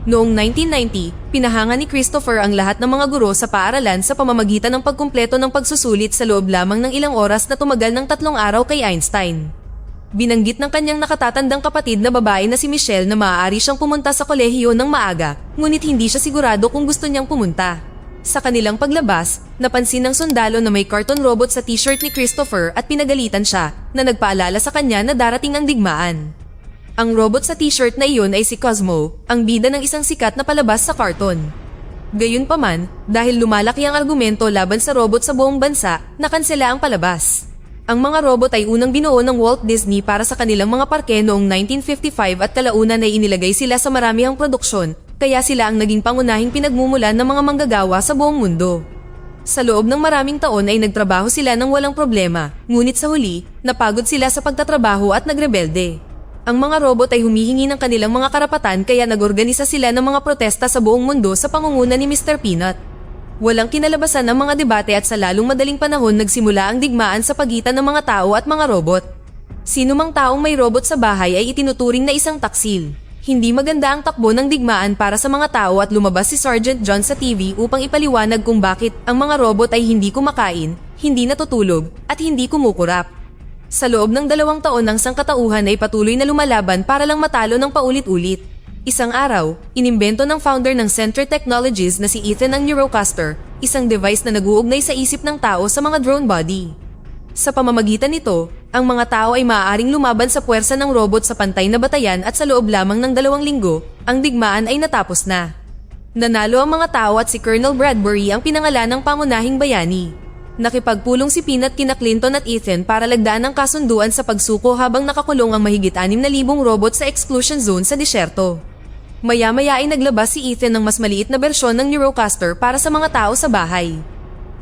Noong 1990, pinahanga ni Christopher ang lahat ng mga guro sa paaralan sa pamamagitan ng pagkumpleto ng pagsusulit sa loob lamang ng ilang oras na tumagal ng 3 araw kay Einstein. Binanggit ng kanyang nakatatandang kapatid na babae na si Michelle na maaari siyang pumunta sa kolehiyo ng maaga, ngunit hindi siya sigurado kung gusto niyang pumunta. Sa kanilang paglabas, napansin ng sundalo na may cartoon robot sa t-shirt ni Christopher at pinagalitan siya na nagpaalala sa kanya na darating ang digmaan. Ang robot sa t-shirt na iyon ay si Cosmo, ang bida ng isang sikat na palabas sa cartoon. Gayunpaman, dahil lumalaki ang argumento laban sa robot sa buong bansa, nakansela ang palabas. Ang mga robot ay unang binuo ng Walt Disney para sa kanilang mga parke noong 1955 at kalaunan ay inilagay sila sa maramihang produksyon, kaya sila ang naging pangunahing pinagmumulan ng mga manggagawa sa buong mundo. Sa loob ng maraming taon ay nagtrabaho sila ng walang problema, ngunit sa huli, napagod sila sa pagtatrabaho at nagrebelde. Ang mga robot ay humihingi ng kanilang mga karapatan kaya nagorganisa sila ng mga protesta sa buong mundo sa pangunguna ni Mr. Peanut. Walang kinalabasan ng mga debate at sa lalong madaling panahon nagsimula ang digmaan sa pagitan ng mga tao at mga robot. Sino mang taong may robot sa bahay ay itinuturing na isang taksil. Hindi maganda ang takbo ng digmaan para sa mga tao at lumabas si Sergeant John sa TV upang ipaliwanag kung bakit ang mga robot ay hindi kumakain, hindi natutulog, at hindi kumukurap. Sa loob ng 2 taon ng sangkatauhan ay patuloy na lumalaban para lang matalo ng paulit-ulit. Isang araw, inimbento ng founder ng Center Technologies na si Ethan ang Neurocaster, isang device na nag-uugnay sa isip ng tao sa mga drone body. Sa pamamagitan nito, ang mga tao ay maaaring lumaban sa puwersa ng robot sa pantay na batayan at sa loob lamang ng 2 linggo, ang digmaan ay natapos na. Nanalo ang mga tao at si Colonel Bradbury ang pinangalan ng pangunahing bayani. Nakipagpulong si Peanut kina Clinton at Ethan para lagdaan ang kasunduan sa pagsuko habang nakakulong ang mahigit 6,000 robot sa exclusion zone sa disyerto. Maya-maya ay naglabas si Ethan ng mas maliit na bersyon ng Neurocaster para sa mga tao sa bahay.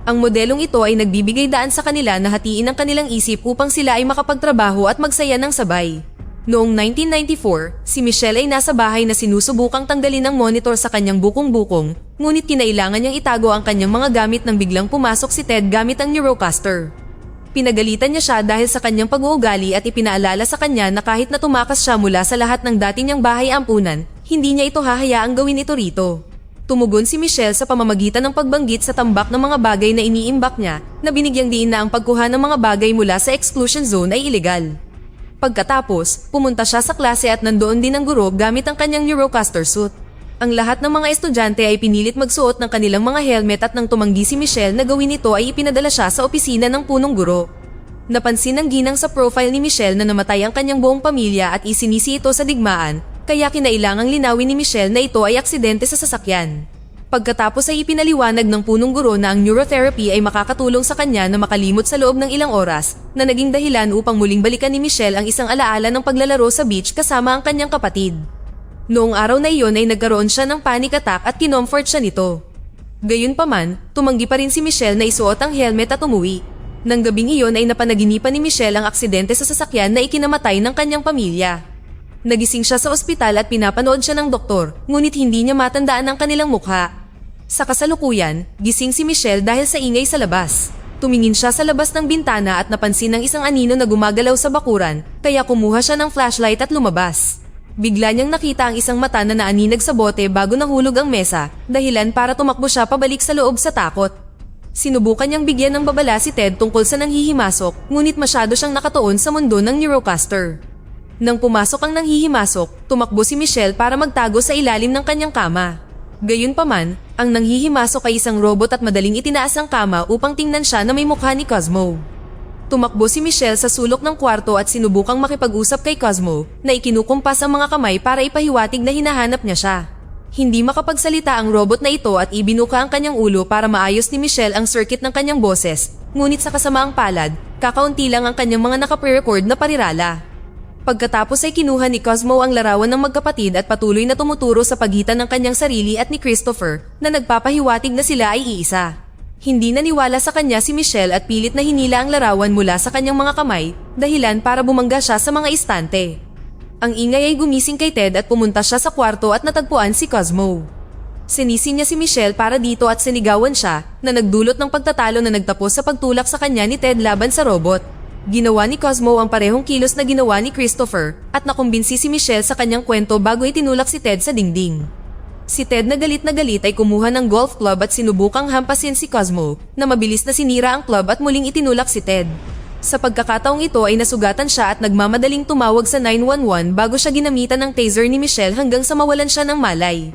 Ang modelong ito ay nagbibigay daan sa kanila na hatiin ang kanilang isip upang sila ay makapagtrabaho at magsaya ng sabay. Noong 1994, si Michelle ay nasa bahay na sinusubukang tanggalin ang monitor sa kanyang bukong-bukong, ngunit kinailangan niyang itago ang kanyang mga gamit nang biglang pumasok si Ted gamit ang Neurocaster. Pinagalitan niya siya dahil sa kanyang pag-uugali at ipinaalala sa kanya na kahit na tumakas siya mula sa lahat ng dati niyang bahay ampunan, hindi niya ito hahayaang gawin ito rito. Tumugon si Michelle sa pamamagitan ng pagbanggit sa tambak ng mga bagay na iniimbak niya na binigyang diin na ang pagkuha ng mga bagay mula sa exclusion zone ay ilegal. Pagkatapos, pumunta siya sa klase at nandoon din ang guro gamit ang kanyang Neurocaster suit. Ang lahat ng mga estudyante ay pinilit magsuot ng kanilang mga helmet at nang tumanggi si Michelle na gawin ito ay ipinadala siya sa opisina ng punong guro. Napansin ng ginang sa profile ni Michelle na namatay ang kanyang buong pamilya at isinisi ito sa digmaan, kaya kinailangang linawin ni Michelle na ito ay aksidente sa sasakyan. Pagkatapos ay ipinaliwanag ng punong guro na ang neurotherapy ay makakatulong sa kanya na makalimot sa loob ng ilang oras, na naging dahilan upang muling balikan ni Michelle ang isang alaala ng paglalaro sa beach kasama ang kanyang kapatid. Noong araw na iyon ay nagkaroon siya ng panic attack at kinomfort siya nito. Gayunpaman, tumanggi pa rin si Michelle na isuot ang helmet at umuwi. Nang gabing iyon ay napanaginipan ni Michelle ang aksidente sa sasakyan na ikinamatay ng kanyang pamilya. Nagising siya sa ospital at pinapanood siya ng doktor, ngunit hindi niya matandaan ang kanilang mukha. Sa kasalukuyan, gising si Michelle dahil sa ingay sa labas. Tumingin siya sa labas ng bintana at napansin ng isang anino na gumagalaw sa bakuran, kaya kumuha siya ng flashlight at lumabas. Bigla niyang nakita ang isang mata na naaninag sa bote bago nahulog ang mesa, dahilan para tumakbo siya pabalik sa loob sa takot. Sinubukan niyang bigyan ng babala si Ted tungkol sa nanghihimasok, ngunit masyado siyang nakatuon sa mundo ng Neurocaster. Nang pumasok ang nanghihimasok, tumakbo si Michelle para magtago sa ilalim ng kanyang kama. Gayunpaman, ang nanghihimasok ay isang robot at madaling itinaas ang kama upang tingnan siya na may mukha ni Cosmo. Tumakbo si Michelle sa sulok ng kwarto at sinubukang makipag-usap kay Cosmo na ikinukumpas ang mga kamay para ipahiwatig na hinahanap niya siya. Hindi makapagsalita ang robot na ito at ibinuka ang kanyang ulo para maayos ni Michelle ang circuit ng kanyang boses, ngunit sa kasamaang palad, kakaunti lang ang kanyang mga nakapre-record na parirala. Pagkatapos ay kinuha ni Cosmo ang larawan ng magkapatid at patuloy na tumuturo sa pagitan ng kanyang sarili at ni Christopher na nagpapahiwatig na sila ay iisa. Hindi naniwala sa kanya si Michelle at pilit na hinila ang larawan mula sa kanyang mga kamay, dahilan para bumangga siya sa mga istante. Ang ingay ay gumising kay Ted at pumunta siya sa kwarto at natagpuan si Cosmo. Sinisi niya si Michelle para dito at sinigawan siya na nagdulot ng pagtatalo na nagtapos sa pagtulak sa kanya ni Ted laban sa robot. Ginawa ni Cosmo ang parehong kilos na ginawa ni Christopher at nakumbinsi si Michelle sa kanyang kwento bago itinulak si Ted sa dingding. Si Ted na galit ay kumuha ng golf club at sinubukang hampasin si Cosmo, na mabilis na sinira ang club at muling itinulak si Ted. Sa pagkakataong ito ay nasugatan siya at nagmamadaling tumawag sa 911 bago siya ginamitan ng taser ni Michelle hanggang sa mawalan siya ng malay.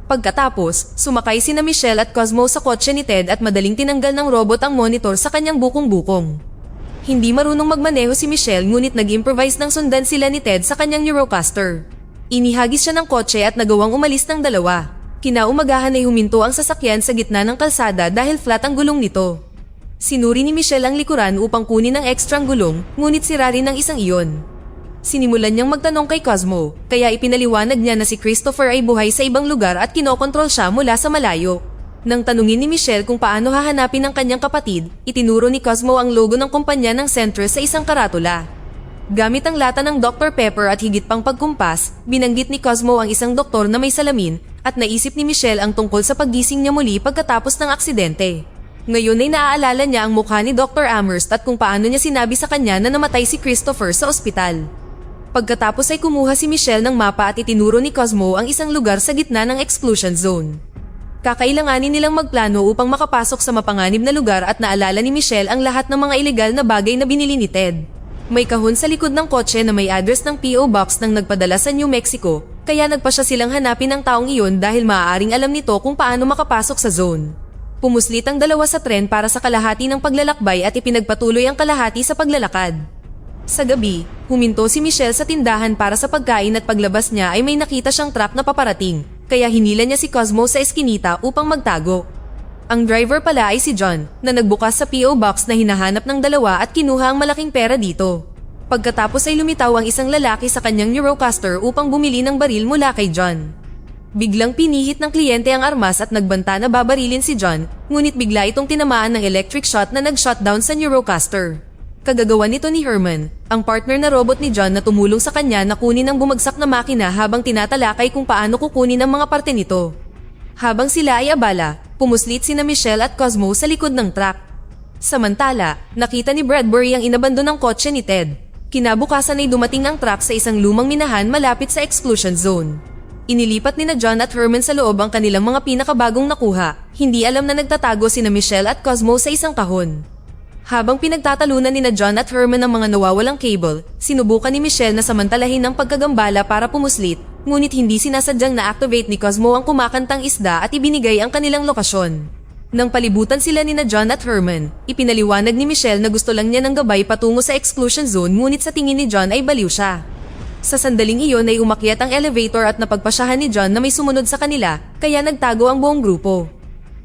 Pagkatapos, sumakay sina Michelle at Cosmo sa kotse ni Ted at madaling tinanggal ng robot ang monitor sa kanyang bukong-bukong. Hindi marunong magmaneho si Michelle ngunit nag-improvise ng sundan sila ni Ted sa kanyang Eurocaster. Inihagis siya ng kotse at nagawang umalis ng dalawa. Kinaumagahan ay huminto ang sasakyan sa gitna ng kalsada dahil flat ang gulong nito. Sinuri ni Michelle ang likuran upang kunin ang ekstrang gulong, ngunit sira rin ang isang iyon. Sinimulan niyang magtanong kay Cosmo, kaya ipinaliwanag niya na si Christopher ay buhay sa ibang lugar at kinokontrol siya mula sa malayo. Nang tanungin ni Michelle kung paano hahanapin ang kanyang kapatid, itinuro ni Cosmo ang logo ng kumpanya ng Centrus sa isang karatula. Gamit ang lata ng Dr. Pepper at higit pang pagkumpas, binanggit ni Cosmo ang isang doktor na may salamin at naisip ni Michelle ang tungkol sa paggising niya muli pagkatapos ng aksidente. Ngayon ay naaalala niya ang mukha ni Dr. Amherst at kung paano niya sinabi sa kanya na namatay si Christopher sa ospital. Pagkatapos ay kumuha si Michelle ng mapa at itinuro ni Cosmo ang isang lugar sa gitna ng exclusion zone. Kakailanganin nilang magplano upang makapasok sa mapanganib na lugar at naalala ni Michelle ang lahat ng mga ilegal na bagay na binili ni Ted. May kahon sa likod ng kotse na may address ng P.O. Box ng nagpadala sa New Mexico, kaya nagpa siya silang hanapin ang taong iyon dahil maaaring alam nito kung paano makapasok sa zone. Pumuslit ang dalawa sa tren para sa kalahati ng paglalakbay at ipinagpatuloy ang kalahati sa paglalakad. Sa gabi, huminto si Michelle sa tindahan para sa pagkain at paglabas niya ay may nakita siyang truck na paparating, kaya hinila niya si Cosmo sa eskinita upang magtago. Ang driver pala ay si John, na nagbukas sa P.O. Box na hinahanap ng dalawa at kinuha ang malaking pera dito. Pagkatapos ay lumitaw ang isang lalaki sa kanyang Eurocaster upang bumili ng baril mula kay John. Biglang pinihit ng kliyente ang armas at nagbanta na babarilin si John, ngunit bigla itong tinamaan ng electric shot na nag-shutdown sa Eurocaster. Kagagawa nito ni Herman, ang partner na robot ni John na tumulong sa kanya na kunin ang bumagsak na makina habang tinatalakay kung paano kukunin ang mga parte nito. Habang sila ay abala, pumuslit sina Michelle at Cosmo sa likod ng truck. Samantala, nakita ni Bradbury ang inabandon ng kotse ni Ted. Kinabukasan ay dumating ang truck sa isang lumang minahan malapit sa exclusion zone. Inilipat nina John at Herman sa loob ang kanilang mga pinakabagong nakuha. Hindi alam na nagtatago sina Michelle at Cosmo sa isang kahon. Habang pinagtatalunan nina John at Herman ang mga nawawalang cable, sinubukan ni Michelle na samantalahin ang pagkagambala para pumuslit, ngunit hindi sinasadyang na-activate ni Cosmo ang kumakantang isda at ibinigay ang kanilang lokasyon. Nang palibutan sila nina John at Herman, ipinaliwanag ni Michelle na gusto lang niya ng gabay patungo sa exclusion zone ngunit sa tingin ni John ay baliw siya. Sa sandaling iyon ay umakyat ang elevator at napagpasyahan ni John na may sumunod sa kanila, kaya nagtago ang buong grupo.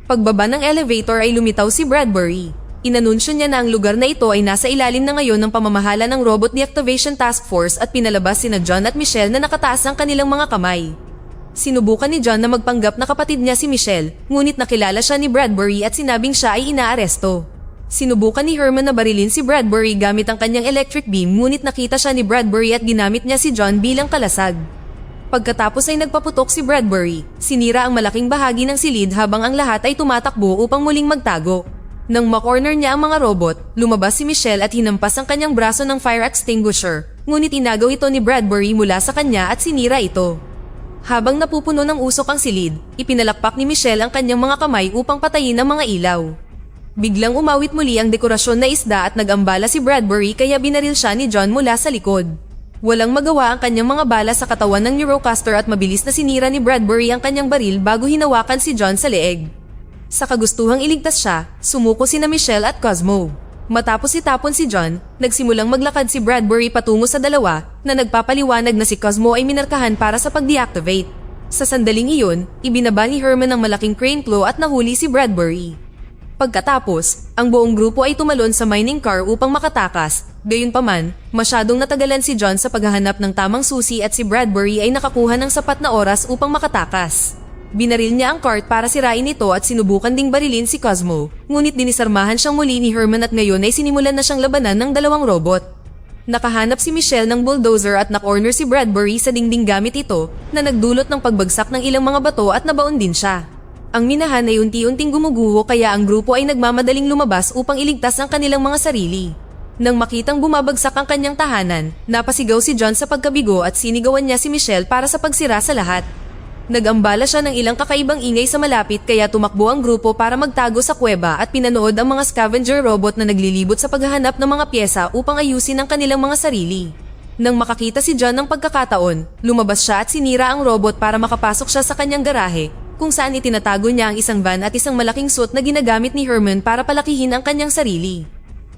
Pagbaba ng elevator ay lumitaw si Bradbury. Inanunsyo niya na ang lugar na ito ay nasa ilalim na ngayon ng pamamahala ng Robot Deactivation Task Force at pinalabas sina John at Michelle na nakataas ang kanilang mga kamay. Sinubukan ni John na magpanggap na kapatid niya si Michelle, ngunit nakilala siya ni Bradbury at sinabing siya ay inaaresto. Sinubukan ni Herman na barilin si Bradbury gamit ang kanyang electric beam ngunit nakita siya ni Bradbury at ginamit niya si John bilang kalasag. Pagkatapos ay nagpaputok si Bradbury, sinira ang malaking bahagi ng silid habang ang lahat ay tumatakbo upang muling magtago. Nang makorner niya ang mga robot, lumabas si Michelle at hinampas ang kanyang braso ng fire extinguisher, ngunit inagaw ito ni Bradbury mula sa kanya at sinira ito. Habang napupuno ng usok ang silid, ipinalakpak ni Michelle ang kanyang mga kamay upang patayin ang mga ilaw. Biglang umawit muli ang dekorasyon na isda at nag-ambala si Bradbury kaya binaril siya ni John mula sa likod. Walang magawa ang kanyang mga bala sa katawan ng Eurocaster at mabilis na sinira ni Bradbury ang kanyang baril bago hinawakan si John sa leeg. Sa kagustuhang iligtas siya, sumuko sina Michelle at Cosmo. Matapos itapon si John, nagsimulang maglakad si Bradbury patungo sa dalawa na nagpapaliwanag na si Cosmo ay minarkahan para sa pag-deactivate. Sa sandaling iyon, ibinaba ni Herman ang malaking crane plow at nahuli si Bradbury. Pagkatapos, ang buong grupo ay tumalon sa mining car upang makatakas. Gayunpaman, masyadong natagalan si John sa paghahanap ng tamang susi at si Bradbury ay nakakuha ng sapat na oras upang makatakas. Binaril niya ang cart para sirain ito at sinubukan ding barilin si Cosmo, ngunit dinisarmahan siyang muli ni Herman at ngayon ay sinimulan na siyang labanan ng dalawang robot. Nakahanap si Michelle ng bulldozer at nakorner si Bradbury sa dingding gamit ito na nagdulot ng pagbagsak ng ilang mga bato at nabaon din siya. Ang minahan ay unti-unting gumuguho kaya ang grupo ay nagmamadaling lumabas upang iligtas ang kanilang mga sarili. Nang makitang bumabagsak ang kanyang tahanan, napasigaw si John sa pagkabigo at sinigawan niya si Michelle para sa pagsira sa lahat. Nag-ambala siya ng ilang kakaibang ingay sa malapit kaya tumakbo ang grupo para magtago sa kuweba at pinanood ang mga scavenger robot na naglilibot sa paghahanap ng mga pyesa upang ayusin ang kanilang mga sarili. Nang makakita si John ng pagkakataon, lumabas siya at sinira ang robot para makapasok siya sa kanyang garahe, kung saan itinatago niya ang isang van at isang malaking suit na ginagamit ni Herman para palakihin ang kanyang sarili.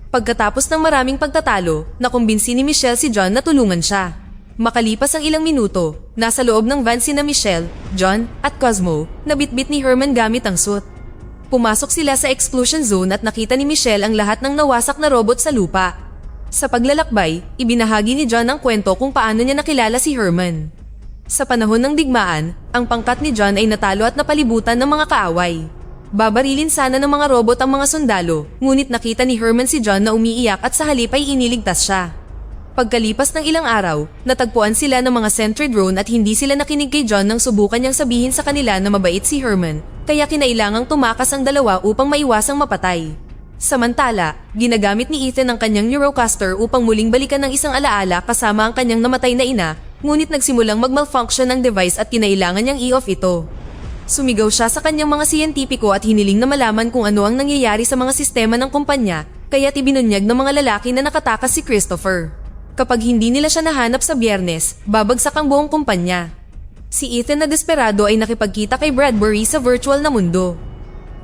Pagkatapos ng maraming pagtatalo, nakumbinsi ni Michelle si John na tulungan siya. Makalipas ang ilang minuto, nasa loob ng van sina Michelle, John, at Cosmo, na bitbit ni Herman gamit ang suit. Pumasok sila sa exclusion zone at nakita ni Michelle ang lahat ng nawasak na robot sa lupa. Sa paglalakbay, ibinahagi ni John ang kwento kung paano niya nakilala si Herman. Sa panahon ng digmaan, ang pangkat ni John ay natalo at napalibutan ng mga kaaway. Babarilin sana ng mga robot ang mga sundalo, ngunit nakita ni Herman si John na umiiyak at sa halip ay iniligtas siya. Pagkalipas ng ilang araw, natagpuan sila ng mga Sentry drone at hindi sila nakinig kay John nang subukan niyang sabihin sa kanila na mabait si Herman, kaya kinailangang tumakas ang dalawa upang maiwasang mapatay. Samantala, ginagamit ni Ethan ang kanyang Neurocaster upang muling balikan ng isang alaala kasama ang kanyang namatay na ina, ngunit nagsimulang mag-malfunction ang device at kinailangan niyang i-off ito. Sumigaw siya sa kanyang mga siyentipiko at hiniling na malaman kung ano ang nangyayari sa mga sistema ng kumpanya, kaya't ibinunyag ng mga lalaki na nakatakas si Christopher. Kapag hindi nila siya nahanap sa Biyernes, babagsak ang buong kumpanya. Si Ethan na desperado ay nakipagkita kay Bradbury sa virtual na mundo.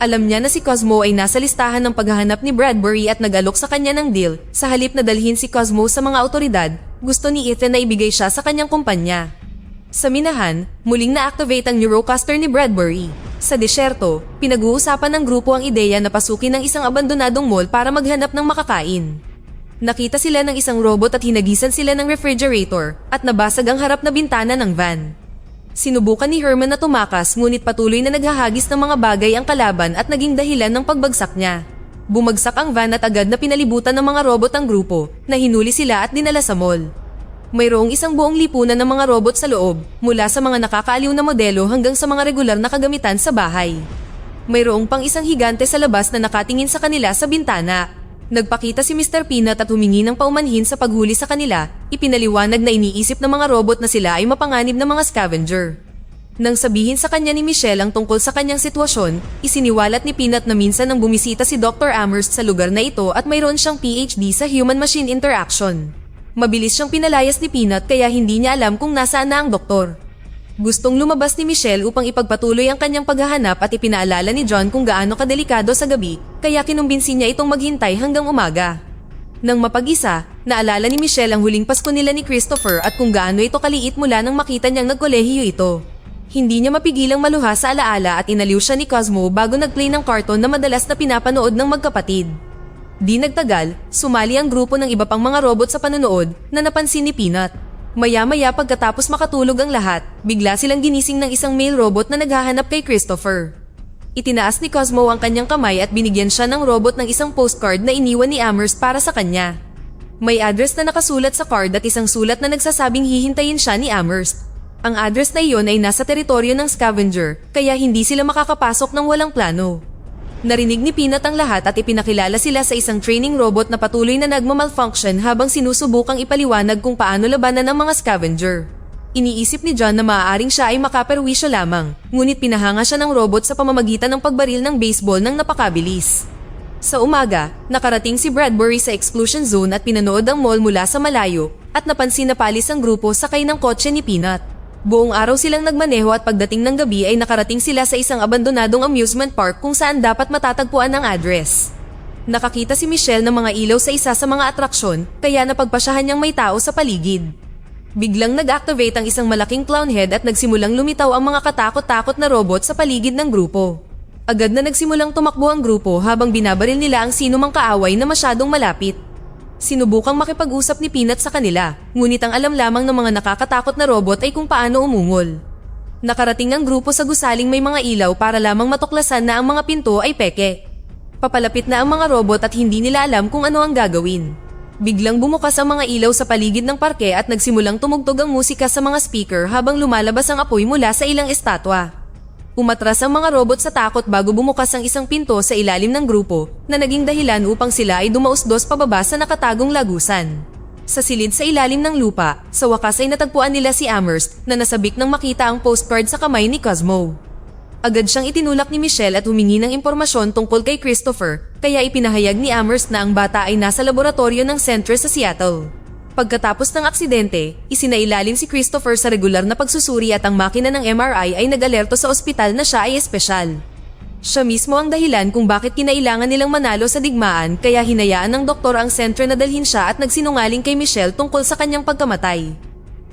Alam niya na si Cosmo ay nasa listahan ng paghahanap ni Bradbury at nag-alok sa kanya ng deal. Sa halip na dalhin si Cosmo sa mga awtoridad, gusto ni Ethan na ibigay siya sa kanyang kumpanya. Sa minahan, muling na-activate ang Neurocaster ni Bradbury. Sa disyerto, pinag-uusapan ng grupo ang ideya na pasukin ng isang abandonadong mall para maghanap ng makakain. Nakita sila ng isang robot at hinagisan sila ng refrigerator at nabasag ang harap na bintana ng van. Sinubukan ni Herman na tumakas ngunit patuloy na naghahagis ng mga bagay ang kalaban at naging dahilan ng pagbagsak niya. Bumagsak ang van at agad na pinalibutan ng mga robot ang grupo na hinuli sila at dinala sa mall. Mayroong isang buong lipunan ng mga robot sa loob, mula sa mga nakakaaliw na modelo hanggang sa mga regular na kagamitan sa bahay. Mayroong pang isang higante sa labas na nakatingin sa kanila sa bintana. Nagpakita si Mr. Peanut at humingi ng paumanhin sa paghuli sa kanila, ipinaliwanag na iniisip ng mga robot na sila ay mapanganib na mga scavenger. Nang sabihin sa kanya ni Michelle ang tungkol sa kanyang sitwasyon, isiniwalat ni Peanut na minsan nang bumisita si Dr. Amherst sa lugar na ito at mayroon siyang PhD sa human-machine interaction. Mabilis siyang pinalayas ni Peanut kaya hindi niya alam kung nasaan na ang doktor. Gustong lumabas ni Michelle upang ipagpatuloy ang kanyang paghahanap at ipinaalala ni John kung gaano kadelikado sa gabi, kaya kinumbinsi niya itong maghintay hanggang umaga. Nang mapag-isa, naalala ni Michelle ang huling Pasko nila ni Christopher at kung gaano ito kaliit mula nang makita niyang nagkolehiyo ito. Hindi niya mapigilang maluha sa alaala at inaliw siya ni Cosmo bago nag-play ng cartoon na madalas na pinapanood ng magkapatid. Di nagtagal, sumali ang grupo ng iba pang mga robot sa panonood na napansin ni Peanut. Maya-maya pagkatapos makatulog ang lahat, bigla silang ginising ng isang male robot na naghahanap kay Christopher. Itinaas ni Cosmo ang kanyang kamay at binigyan siya ng robot ng isang postcard na iniwan ni Amherst para sa kanya. May address na nakasulat sa card at isang sulat na nagsasabing hihintayin siya ni Amherst. Ang address na iyon ay nasa teritoryo ng scavenger, kaya hindi sila makakapasok ng walang plano. Narinig ni Peanut ang lahat at ipinakilala sila sa isang training robot na patuloy na nagmamalfunction habang sinusubukang ipaliwanag kung paano labanan ang mga scavenger. Iniisip ni John na maaaring siya ay makaperwisyo lamang, ngunit pinahanga siya ng robot sa pamamagitan ng pagbaril ng baseball ng napakabilis. Sa umaga, nakarating si Bradbury sa exclusion zone at pinanood ang mall mula sa malayo at napansin na palis ang grupo sakay ng kotse ni Peanut. Buong araw silang nagmaneho at pagdating ng gabi ay nakarating sila sa isang abandonadong amusement park kung saan dapat matatagpuan ang address. Nakakita si Michelle ng mga ilaw sa isa sa mga atraksyon kaya napagpasyahan niyang may tao sa paligid. Biglang nag-activate ang isang malaking clown head at nagsimulang lumitaw ang mga katakot-takot na robot sa paligid ng grupo. Agad na nagsimulang tumakbo ang grupo habang binabaril nila ang sinumang kaaway na masyadong malapit. Sinubukang makipag-usap ni Peanut sa kanila, ngunit ang alam lamang ng mga nakakatakot na robot ay kung paano umungol. Nakarating ang grupo sa gusaling may mga ilaw para lamang matuklasan na ang mga pinto ay peke. Papalapit na ang mga robot at hindi nila alam kung ano ang gagawin. Biglang bumukas ang mga ilaw sa paligid ng parke at nagsimulang tumugtog ang musika sa mga speaker habang lumalabas ang apoy mula sa ilang estatwa. Umatras ang mga robot sa takot bago bumukas ang isang pinto sa ilalim ng grupo na naging dahilan upang sila ay dumausdos pababa sa nakatagong lagusan. Sa silid sa ilalim ng lupa, sa wakas ay natagpuan nila si Amherst na nasabik nang makita ang postcard sa kamay ni Cosmo. Agad siyang itinulak ni Michelle at humingi ng impormasyon tungkol kay Christopher, kaya ipinahayag ni Amherst na ang bata ay nasa laboratorio ng Centre sa Seattle. Pagkatapos ng aksidente, isinailalim si Christopher sa regular na pagsusuri at ang makina ng MRI ay nag-alerto sa ospital na siya ay espesyal. Siya mismo ang dahilan kung bakit kinailangan nilang manalo sa digmaan, kaya hinayaan ng doktor ang Centre na dalhin siya at nagsinungaling kay Michelle tungkol sa kanyang pagkamatay.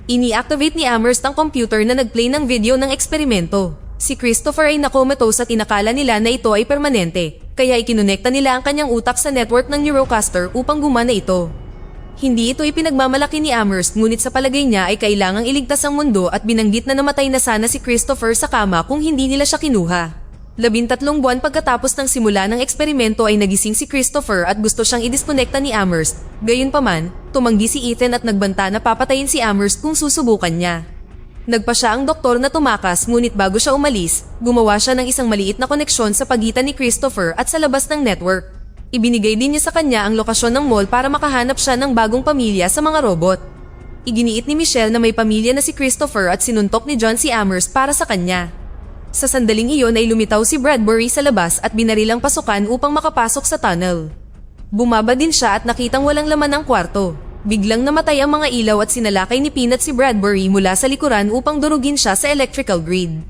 Ini-activate ni Amherst ang computer na nag-play ng video ng eksperimento. Si Christopher ay nakomatose at inakala nila na ito ay permanente, kaya ikinonekta nila ang kanyang utak sa network ng Neurocaster upang gumana ito. Hindi ito ipinagmamalaki ni Amherst, ngunit sa palagay niya ay kailangang iligtas ang mundo at binanggit na namatay na sana si Christopher sa kama kung hindi nila siya kinuha. 13 buwan pagkatapos ng simula ng eksperimento ay nagising si Christopher at gusto siyang idiskonekta ni Amherst. Gayunpaman, tumanggi si Ethan at nagbanta na papatayin si Amherst kung susubukan niya. Nagpa siya ang doktor na tumakas, ngunit bago siya umalis, gumawa siya ng isang maliit na koneksyon sa pagitan ni Christopher at sa labas ng network. Ibinigay din niya sa kanya ang lokasyon ng mall para makahanap siya ng bagong pamilya sa mga robot. Iginiit ni Michelle na may pamilya na si Christopher at sinuntok ni John si Amherst para sa kanya. Sa sandaling iyon ay lumitaw si Bradbury sa labas at binarilang pasukan upang makapasok sa tunnel. Bumaba din siya at nakitang walang laman ang kwarto. Biglang namatay ang mga ilaw at sinalakay ni Peanut si Bradbury mula sa likuran upang durugin siya sa electrical grid.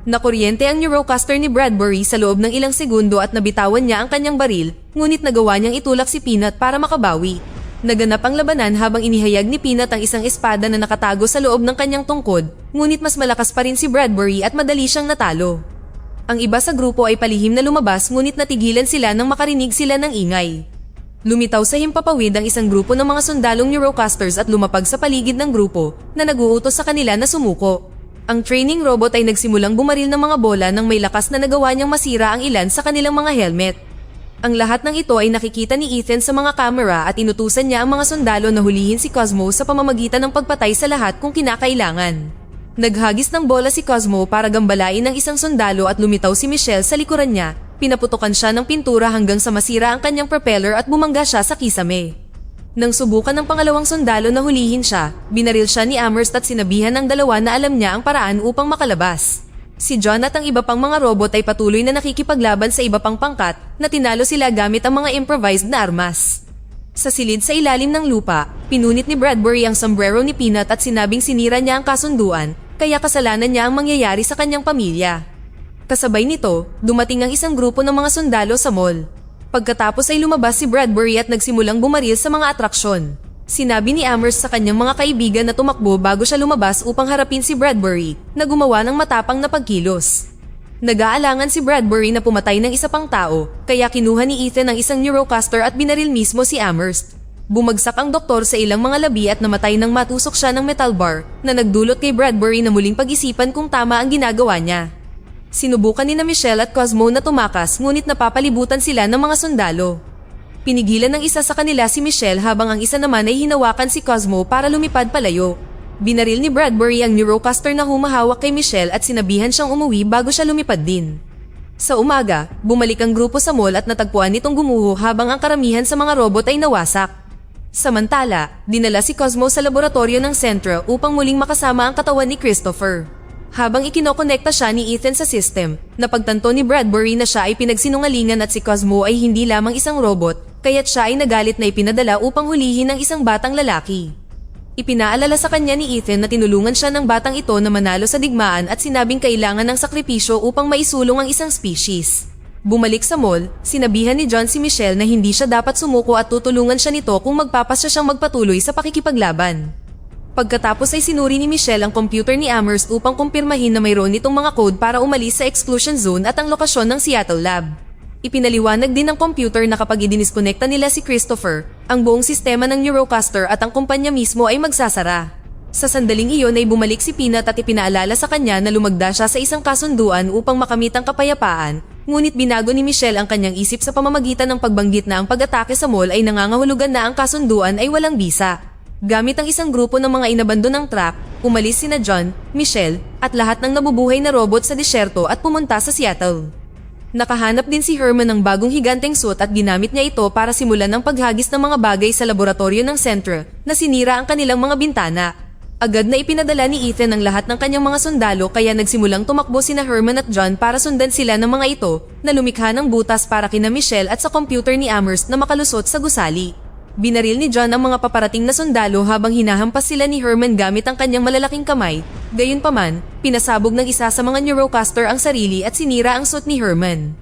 Nakuryente ang Neurocaster ni Bradbury sa loob ng ilang segundo at nabitawan niya ang kanyang baril, ngunit nagawa niyang itulak si Peanut para makabawi. Naganap ang labanan habang inihayag ni Peanut ang isang espada na nakatago sa loob ng kanyang tungkod, ngunit mas malakas pa rin si Bradbury at madali siyang natalo. Ang iba sa grupo ay palihim na lumabas, ngunit natigilan sila nang makarinig sila ng ingay. Lumitaw sa himpapawid ang isang grupo ng mga sundalong Neurocasters at lumapag sa paligid ng grupo na nag-uutos sa kanila na sumuko. Ang training robot ay nagsimulang bumaril ng mga bola nang may lakas na nagawa niyang masira ang ilan sa kanilang mga helmet. Ang lahat ng ito ay nakikita ni Ethan sa mga kamera at inutusan niya ang mga sundalo na hulihin si Cosmo sa pamamagitan ng pagpatay sa lahat kung kinakailangan. Naghagis ng bola si Cosmo para gambalain ng isang sundalo at lumitaw si Michelle sa likuran niya. Pinaputokan siya ng pintura hanggang sa masira ang kanyang propeller at bumangga siya sa kisame. Nang subukan ng pangalawang sundalo na hulihin siya, binaril siya ni Amherst at sinabihan ng dalawa na alam niya ang paraan upang makalabas. Si John at ang iba pang mga robot ay patuloy na nakikipaglaban sa iba pang pangkat na tinalo sila gamit ang mga improvised na armas. Sa silid sa ilalim ng lupa, pinunit ni Bradbury ang sombrero ni Peanut at sinabing sinira niya ang kasunduan, kaya kasalanan niya ang mangyayari sa kanyang pamilya. Kasabay nito, dumating ang isang grupo ng mga sundalo sa mall. Pagkatapos ay lumabas si Bradbury at nagsimulang bumaril sa mga atraksyon. Sinabi ni Amherst sa kanyang mga kaibigan na tumakbo bago siya lumabas upang harapin si Bradbury, na gumawa ng matapang na pagkilos. Nag-aalangan si Bradbury na pumatay ng isa pang tao, kaya kinuha ni Ethan ang isang Neurocaster at binaril mismo si Amherst. Bumagsak ang doktor sa ilang mga labi at namatay nang matusok siya ng metal bar na nagdulot kay Bradbury na muling pag-isipan kung tama ang ginagawa niya. Sinubukan ni na Michelle at Cosmo na tumakas, ngunit napapalibutan sila ng mga sundalo. Pinigilan ng isa sa kanila si Michelle habang ang isa naman ay hinawakan si Cosmo para lumipad palayo. Binaril ni Bradbury ang Neurocaster na humahawak kay Michelle at sinabihan siyang umuwi bago siya lumipad din. Sa umaga, bumalik ang grupo sa mall at natagpuan nitong gumuho habang ang karamihan sa mga robot ay nawasak. Samantala, dinala si Cosmo sa laboratorio ng Centre upang muling makasama ang katawan ni Christopher. Habang ikinokonekta siya ni Ethan sa system, napagtanto ni Bradbury na siya ay pinagsinungalingan at si Cosmo ay hindi lamang isang robot, kaya't siya ay nagalit na ipinadala upang hulihin ang isang batang lalaki. Ipinaalala sa kanya ni Ethan na tinulungan siya ng batang ito na manalo sa digmaan at sinabing kailangan ng sakripisyo upang maisulong ang isang species. Bumalik sa mall, sinabihan ni John si Michelle na hindi siya dapat sumuko at tutulungan siya nito kung magpapasya siyang magpatuloy sa pakikipaglaban. Pagkatapos ay sinuri ni Michelle ang computer ni Amherst upang kumpirmahin na mayroon itong mga code para umalis sa exclusion zone at ang lokasyon ng Seattle Lab. Ipinaliwanag din ng computer na kapag idiniskonekta nila si Christopher, ang buong sistema ng Neurocaster at ang kumpanya mismo ay magsasara. Sa sandaling iyon ay bumalik si Peanut at ipinaalala sa kanya na lumagda siya sa isang kasunduan upang makamit ang kapayapaan, ngunit binago ni Michelle ang kanyang isip sa pamamagitan ng pagbanggit na ang pag-atake sa mall ay nangangahulugan na ang kasunduan ay walang bisa. Gamit ang isang grupo ng mga inabandonang truck, umalis sina John, Michelle, at lahat ng nabubuhay na robot sa disyerto at pumunta sa Seattle. Nakahanap din si Herman ng bagong higanteng suit at ginamit niya ito para simulan ang paghagis ng mga bagay sa laboratorio ng Centra na sinira ang kanilang mga bintana. Agad na ipinadala ni Ethan ang lahat ng kanyang mga sundalo kaya nagsimulang tumakbo sina Herman at John para sundan sila ng mga ito na lumikha ng butas para kina Michelle at sa computer ni Amherst na makalusot sa gusali. Binaril ni John ang mga paparating na sundalo habang hinahampas sila ni Herman gamit ang kanyang malalaking kamay. Gayunpaman, pinasabog ng isa sa mga Neurocaster ang sarili at sinira ang suit ni Herman.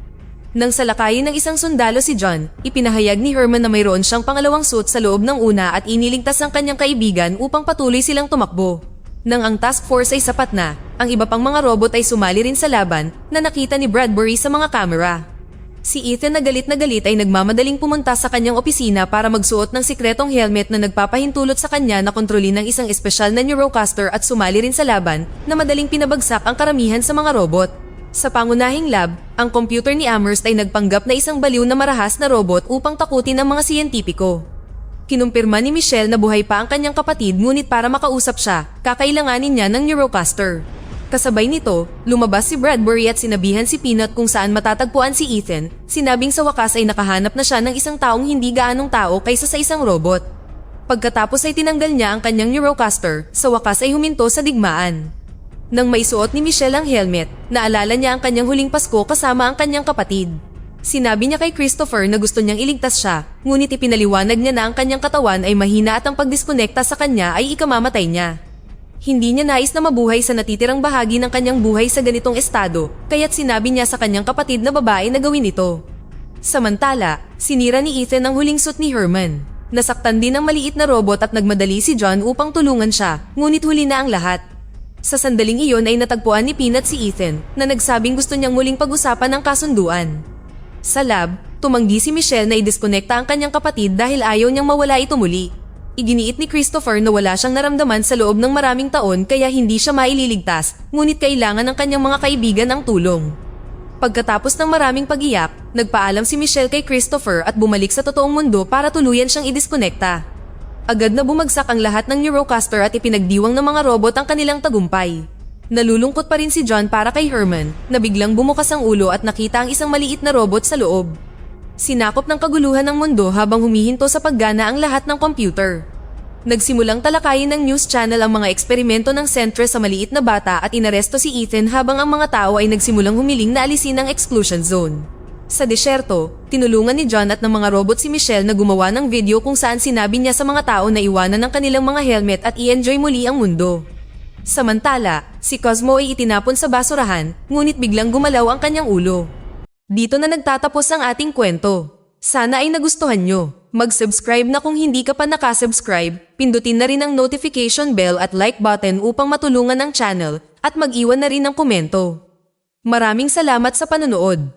Nang salakayin ng isang sundalo si John, ipinahayag ni Herman na mayroon siyang pangalawang suit sa loob ng una at iniligtas ang kanyang kaibigan upang patuloy silang tumakbo. Nang ang task force ay sapat na, ang iba pang mga robot ay sumali rin sa laban na nakita ni Bradbury sa mga kamera. Si Ethan na galit ay nagmamadaling pumunta sa kanyang opisina para magsuot ng sikretong helmet na nagpapahintulot sa kanya na kontrolin ng isang espesyal na Neurocaster at sumali rin sa laban na madaling pinabagsak ang karamihan sa mga robot. Sa pangunahing lab, ang computer ni Amherst ay nagpanggap na isang baliw na marahas na robot upang takutin ang mga siyentipiko. Kinumpirma ni Michelle na buhay pa ang kanyang kapatid ngunit para makausap siya, kakailanganin niya ng Neurocaster. Kasabay nito, lumabas si Bradbury at sinabihan si Peanut kung saan matatagpuan si Ethan, sinabing sa wakas ay nakahanap na siya ng isang taong hindi gaanong tao kaysa sa isang robot. Pagkatapos ay tinanggal niya ang kanyang Neurocaster, sa wakas ay huminto sa digmaan. Nang maisuot ni Michelle ang helmet, naalala niya ang kanyang huling Pasko kasama ang kanyang kapatid. Sinabi niya kay Christopher na gusto niyang iligtas siya, ngunit ipinaliwanag niya na ang kanyang katawan ay mahina at ang pagdiskonekta sa kanya ay ikamamatay niya. Hindi niya nais na mabuhay sa natitirang bahagi ng kanyang buhay sa ganitong estado, kaya't sinabi niya sa kanyang kapatid na babae na gawin ito. Samantala, sinira ni Ethan ang huling suit ni Herman. Nasaktan din ang maliit na robot at nagmadali si John upang tulungan siya, ngunit huli na ang lahat. Sa sandaling iyon ay natagpuan ni Peanut si Ethan na nagsabing gusto niyang muling pag-usapan ang kasunduan. Sa lab, tumanggi si Michelle na i-disconnecta ang kanyang kapatid dahil ayaw niyang mawala ito muli. Iginiit ni Christopher na wala siyang naramdaman sa loob ng maraming taon kaya hindi siya maililigtas, ngunit kailangan ng kanyang mga kaibigan ang tulong. Pagkatapos ng maraming pag-iyak, nagpaalam si Michelle kay Christopher at bumalik sa totoong mundo para tuluyan siyang i-disconnecta. Agad na bumagsak ang lahat ng Neurocaster at ipinagdiwang ng mga robot ang kanilang tagumpay. Nalulungkot pa rin si John para kay Herman, na biglang bumukas ang ulo at nakita ang isang maliit na robot sa loob. Sinakop ng kaguluhan ng mundo habang humihinto sa paggana ang lahat ng computer. Nagsimulang talakayin ng news channel ang mga eksperimento ng Centra sa maliit na bata at inaresto si Ethan habang ang mga tao ay nagsimulang humiling na alisin ang exclusion zone. Sa desyerto, tinulungan ni John at ng mga robot si Michelle na gumawa ng video kung saan sinabi niya sa mga tao na iwanan ng kanilang mga helmet at i-enjoy muli ang mundo. Samantala, si Cosmo ay itinapon sa basurahan, ngunit biglang gumalaw ang kanyang ulo. Dito na nagtatapos ang ating kwento. Sana ay nagustuhan nyo. Mag-subscribe na kung hindi ka pa nakasubscribe, pindutin na rin ang notification bell at like button upang matulungan ang channel at mag-iwan na rin ng komento. Maraming salamat sa panonood.